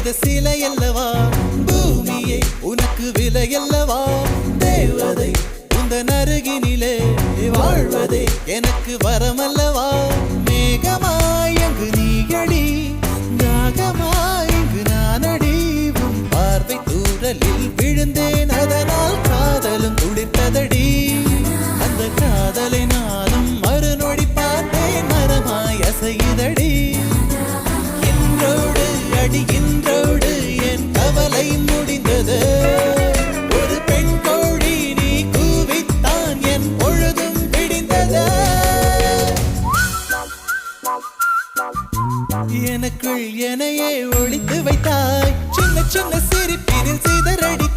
செய்த சிலை அல்லவா பூமியே உனக்கு விலை அல்லவா தேவதை உந்தன் அருகினிலே வாழ்வதே எனக்கு வரமல்லவா மேகமாய் அங்கு நீயடி நாகமாய் இங்கு நானடி உன் பார்வை தூரலில் விழுந்தேன் அதனால் காதலும் துடித்ததடி அந்த காதலை நானும் மறுநொடி பார்த்தேன் மரமாய் அசையுதடி இன்றோடு அடி இன்றோடு என் கவலை முடிந்தது ஒரு பெண் கோழி நீ கூவித்தான் என் பொழுதும் விடிந்தது எனக்குள் எனையே ஒளித்து வைத்தாய் சின்ன சின்ன சிரிப்பினில் சிதறடி